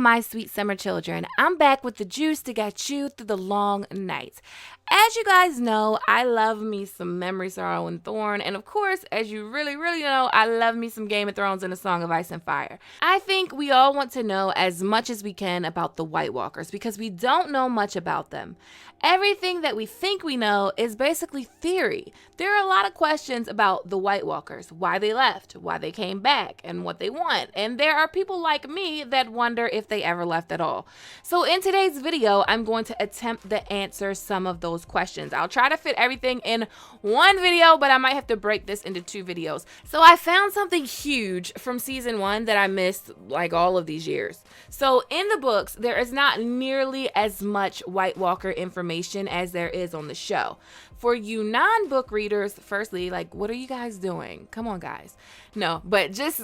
my sweet summer children? I'm back with the juice to get you through the long nights. As you guys know, I love me some Memory, Sorrow, and Thorn, and of course, as you really know, I love me some Game of Thrones and A Song of Ice and Fire. I think we all want to know as much as we can about the White Walkers because we don't know much about them. Everything that we think we know is basically theory. There are a lot of questions about the White Walkers, why they left, why they came back, and what they want. And there are people like me that wonder if they ever left at all. So in today's video, I'm going to attempt to answer some of those questions. I'll try to fit everything in one video, but I might have to break this into two videos. So I found something huge from season 1 that I missed like all of these years. So in the books, there is not nearly as much White Walker information as there is on the show. For you non-book readers, firstly, like, what are you guys doing? Come on, guys. No, but just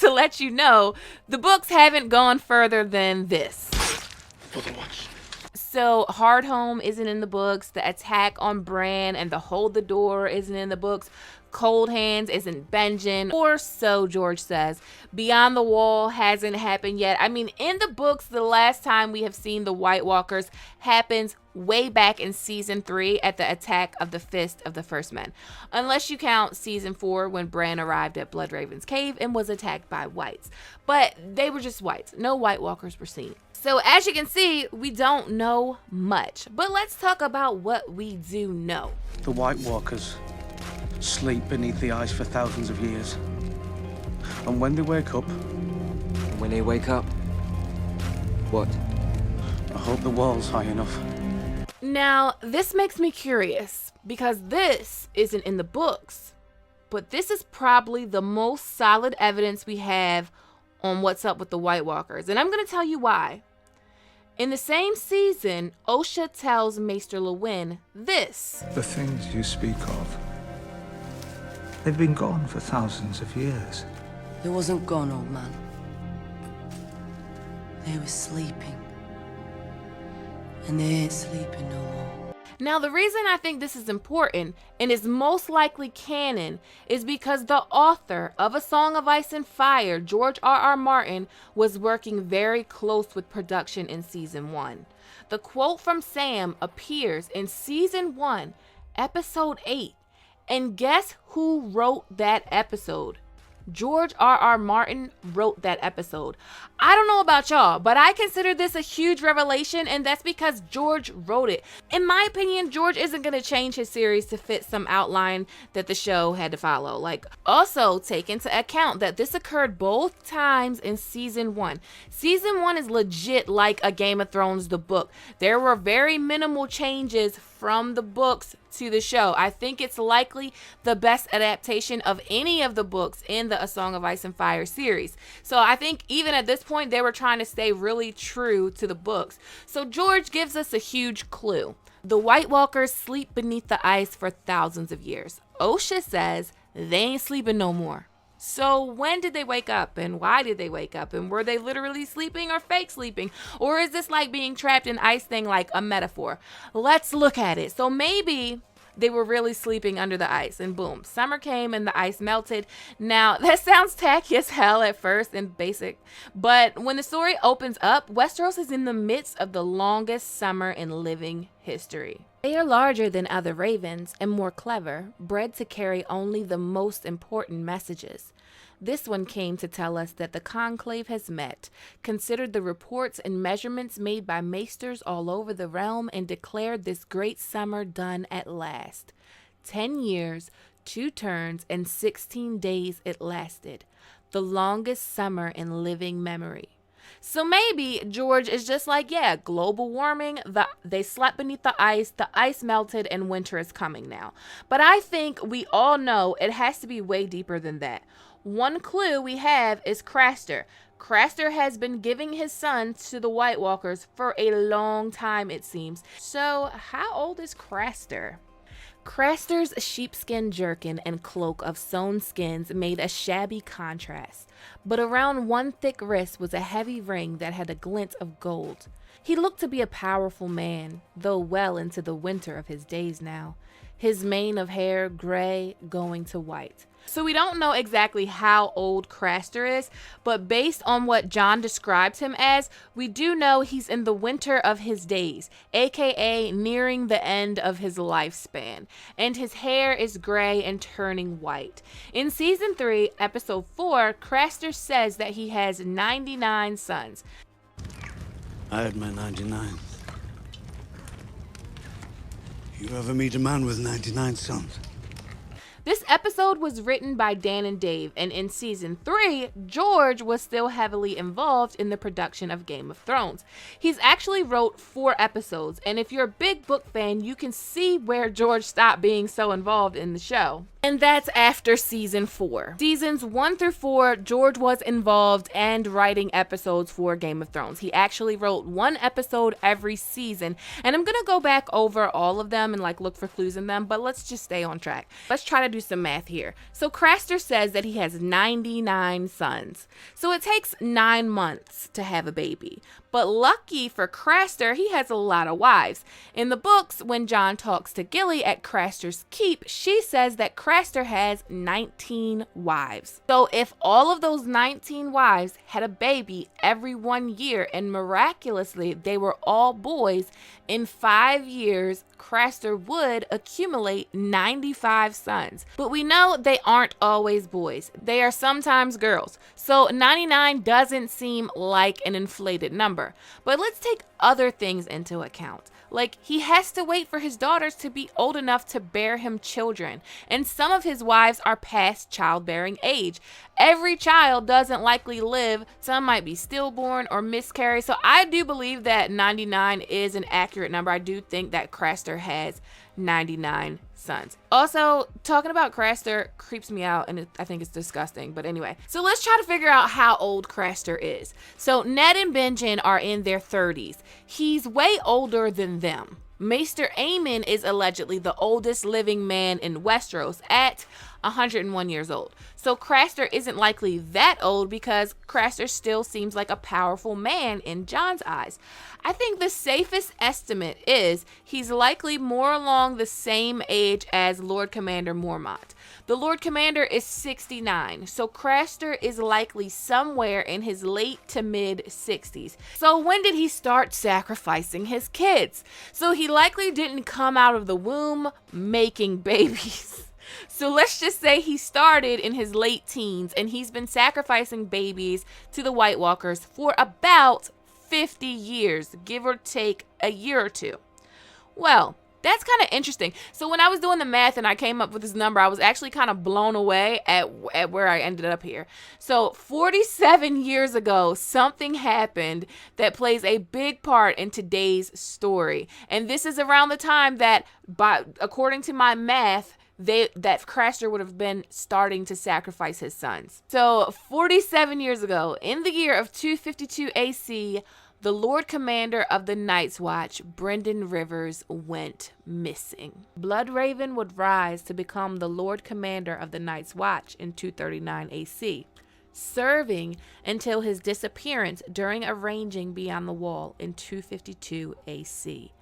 to let you know, the books haven't gone further than this. So Hardhome isn't in the books. The attack on Bran and the Hold the Door isn't in the books. Cold Hands isn't Benjen, or so George says. Beyond the Wall hasn't happened yet. I mean, in the books, the last time we have seen the White Walkers happens way back in season 3 at the attack of the Fist of the First Men. Unless you count season 4 when Bran arrived at Bloodraven's cave and was attacked by whites. But they were just whites. No White Walkers were seen. So as you can see, we don't know much. But let's talk about what we do know. The White Walkers sleep beneath the ice for thousands of years. And when they wake up... When they wake up? What? I hope the wall's high enough. Now, this makes me curious, because this isn't in the books. But this is probably the most solid evidence we have on what's up with the White Walkers. And I'm going to tell you why. In the same season, Osha tells Maester Lewin this. The things you speak of, they've been gone for thousands of years. They wasn't gone, old man. They were sleeping. And they ain't sleeping no more. Now, the reason I think this is important and is most likely canon is because the author of A Song of Ice and Fire, George R.R. Martin, was working very close with production in season 1. The quote from Sam appears in season 1, episode 8. And guess who wrote that episode? George R.R. Martin wrote that episode. I don't know about y'all, but I consider this a huge revelation, and that's because George wrote it. In my opinion, George isn't going to change his series to fit some outline that the show had to follow. Like, also take into account that this occurred both times in season 1. Season 1 is legit like a Game of Thrones, the book. There were very minimal changes from the books to the show. I think it's likely the best adaptation of any of the books in the A Song of Ice and Fire series. So I think even at this point, they were trying to stay really true to the books. So George gives us a huge clue. The White Walkers sleep beneath the ice for thousands of years. Osha says they ain't sleeping no more. So when did they wake up, and why did they wake up, and were they literally sleeping or fake sleeping, or is this like being trapped in ice thing like a metaphor? Let's look at it. So maybe they were really sleeping under the ice, and boom, summer came and the ice melted. Now that sounds tacky as hell at first and basic, but when the story opens up, Westeros is in the midst of the longest summer in living history. They are larger than other ravens and more clever, bred to carry only the most important messages. This one came to tell us that the conclave has met, considered the reports and measurements made by maesters all over the realm, and declared this great summer done at last. 10 years, 2 turns, and 16 days it lasted, the longest summer in living memory. So maybe George is just like, yeah, global warming, they slept beneath the ice melted, and winter is coming now. But I think we all know it has to be way deeper than that. One clue we have is Craster. Craster has been giving his son to the White Walkers for a long time, it seems. So how old is Craster? Craster's sheepskin jerkin and cloak of sewn skins made a shabby contrast, but around one thick wrist was a heavy ring that had a glint of gold. He looked to be a powerful man, though well into the winter of his days now. his mane of hair gray going to white. So we don't know exactly how old Craster is, but based on what John describes him as, we do know he's in the winter of his days, aka nearing the end of his lifespan, and his hair is gray and turning white. In season 3, episode 4, Craster says that he has 99 sons. I had my 99th. You ever meet a man with 99 sons? This episode was written by Dan and Dave, and in season 3, George was still heavily involved in the production of Game of Thrones. He's actually wrote 4 episodes, and if you're a big book fan, you can see where George stopped being so involved in the show. And that's after season 4. Seasons 1 through 4, George was involved and writing episodes for Game of Thrones. He actually wrote 1 episode every season, and I'm gonna go back over all of them and look for clues in them, but let's just stay on track. Let's try to do some math here. So Craster says that he has 99 sons. So it takes 9 months to have a baby. But lucky for Craster, he has a lot of wives. In the books, when John talks to Gilly at Craster's Keep, she says that Craster has 19 wives. So if all of those 19 wives had a baby every 1 year and miraculously they were all boys, in 5 years, Craster would accumulate 95 sons. But we know they aren't always boys. They are sometimes girls. So 99 doesn't seem like an inflated number. But let's take other things into account. He has to wait for his daughters to be old enough to bear him children. And some of his wives are past childbearing age. Every child doesn't likely live. Some might be stillborn or miscarry. So I do believe that 99 is an accurate number. I do think that Craster has 99 sons. Also, talking about Craster creeps me out, and I think it's disgusting. But anyway, so let's try to figure out how old Craster is. So Ned and Benjen are in their 30s. He's way older than them. Maester Aemon is allegedly the oldest living man in Westeros at 101 years old. So Craster isn't likely that old because Craster still seems like a powerful man in Jon's eyes. I think the safest estimate is he's likely more along the same age as Lord Commander Mormont. The Lord Commander is 69, so Craster is likely somewhere in his late to mid 60s. So when did he start sacrificing his kids? So he likely didn't come out of the womb making babies. So let's just say he started in his late teens and he's been sacrificing babies to the White Walkers for about 50 years, give or take a year or two. Well, that's kind of interesting. So when I was doing the math and I came up with this number, I was actually kind of blown away at where I ended up here. So 47 years ago, something happened that plays a big part in today's story. And this is around the time that, according to my math, that Craster would have been starting to sacrifice his sons. So 47 years ago, in the year of 252 AC, the Lord Commander of the Night's Watch, Brynden Rivers, went missing. Bloodraven would rise to become the Lord Commander of the Night's Watch in 239 AC, serving until his disappearance during a ranging beyond the wall in 252 AC.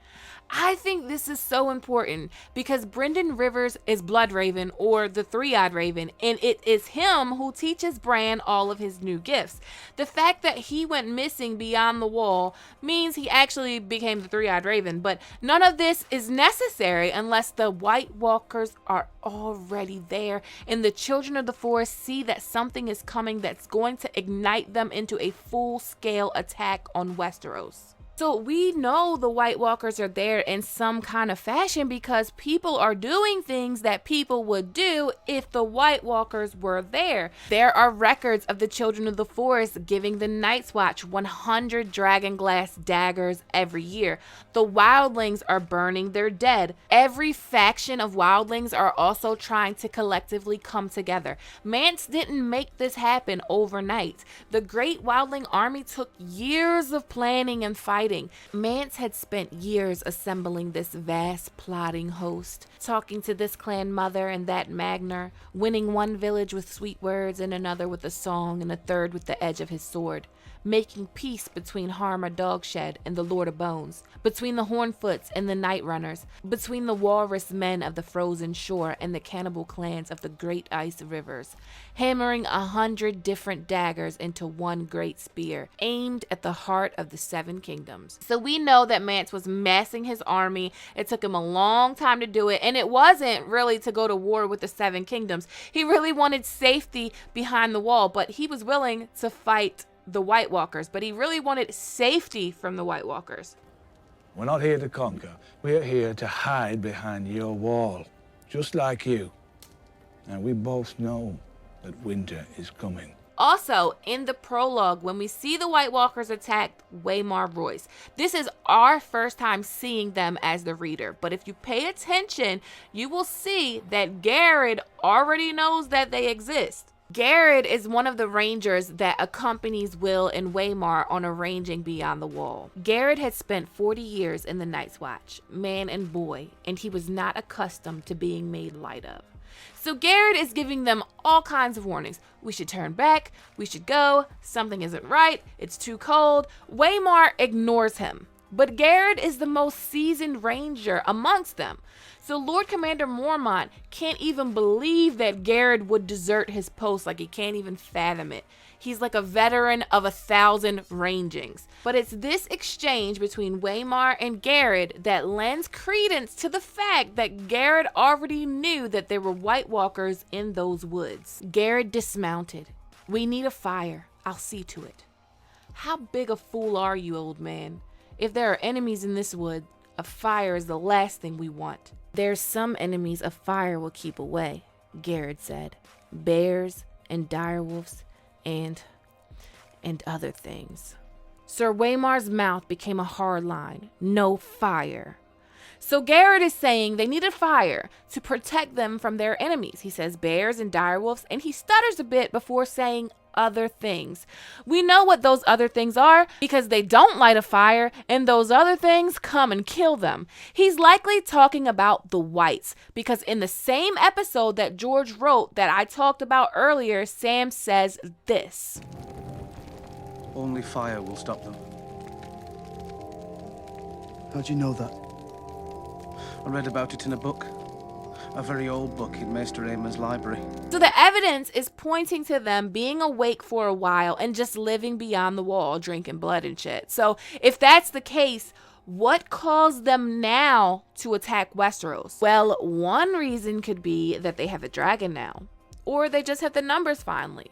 I think this is so important because Brynden Rivers is Bloodraven, or the Three-Eyed Raven, and it is him who teaches Bran all of his new gifts. The fact that he went missing beyond the wall means he actually became the Three-Eyed Raven, but none of this is necessary unless the White Walkers are already there and the Children of the Forest see that something is coming that's going to ignite them into a full-scale attack on Westeros. So we know the White Walkers are there in some kind of fashion because people are doing things that people would do if the White Walkers were there. There are records of the Children of the Forest giving the Night's Watch 100 dragonglass daggers every year. The Wildlings are burning their dead. Every faction of Wildlings are also trying to collectively come together. Mance didn't make this happen overnight. The Great Wildling Army took years of planning and fighting. Mance had spent years assembling this vast plotting host, talking to this clan mother and that Magner, winning one village with sweet words and another with a song and a third with the edge of his sword. making peace between Harma Dogshed and the Lord of Bones, between the Hornfoots and the Night Runners, between the walrus men of the frozen shore and the cannibal clans of the great ice rivers, hammering 100 different daggers into one great spear, aimed at the heart of the Seven Kingdoms. So we know that Mance was massing his army. It took him a long time to do it, and it wasn't really to go to war with the Seven Kingdoms. He really wanted safety behind the wall, but he was willing to fight the White Walkers, but he really wanted safety from the White Walkers. We're not here to conquer. We're here to hide behind your wall, just like you. And we both know that winter is coming. Also, in the prologue, when we see the White Walkers attack Waymar Royce, this is our first time seeing them as the reader. But if you pay attention, you will see that Garrett already knows that they exist. Garrett is one of the rangers that accompanies Will and Waymar on arranging beyond the wall. Garrett had spent 40 years in the Night's Watch, man and boy, and he was not accustomed to being made light of. So Garrett is giving them all kinds of warnings. We should turn back, we should go, something isn't right, it's too cold. Waymar ignores him, but Garrett is the most seasoned ranger amongst them. So Lord Commander Mormont can't even believe that Garrett would desert his post, like he can't even fathom it. He's like a veteran of 1,000 rangings. But it's this exchange between Waymar and Garrett that lends credence to the fact that Garrett already knew that there were White Walkers in those woods. Garrett dismounted. We need a fire. I'll see to it. How big a fool are you, old man? If there are enemies in this wood, a fire is the last thing we want. There's some enemies a fire will keep away, Garrett said. Bears and direwolves and other things. Sir Waymar's mouth became a hard line. No fire. So Garrett is saying they needed fire to protect them from their enemies. He says bears and direwolves, and he stutters a bit before saying other things. We know what those other things are because they don't light a fire and those other things come and kill them. He's likely talking about the whites because in the same episode that George wrote that I talked about earlier, Sam says this. Only fire will stop them. How'd you know that? I read about it in a book. A very old book in Maester Aemon's library. So the evidence is pointing to them being awake for a while and just living beyond the wall, drinking blood and shit. So if that's the case, what caused them now to attack Westeros? Well, one reason could be that they have a dragon now, or they just have the numbers finally.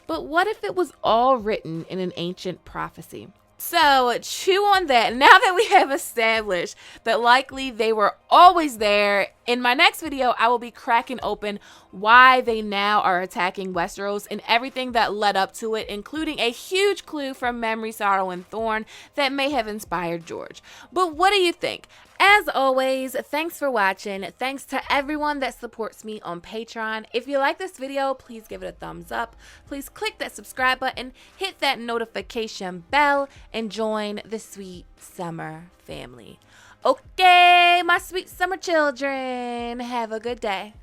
But what if it was all written in an ancient prophecy? So chew on that. Now that we have established that likely they were always there, in my next video, I will be cracking open why they now are attacking Westeros and everything that led up to it, including a huge clue from Memory, Sorrow, and Thorn that may have inspired George. But what do you think? As always, thanks for watching. Thanks to everyone that supports me on Patreon. If you like this video, please give it a thumbs up. Please click that subscribe button, hit that notification bell, and join the sweet summer family. Okay, my sweet summer children, have a good day.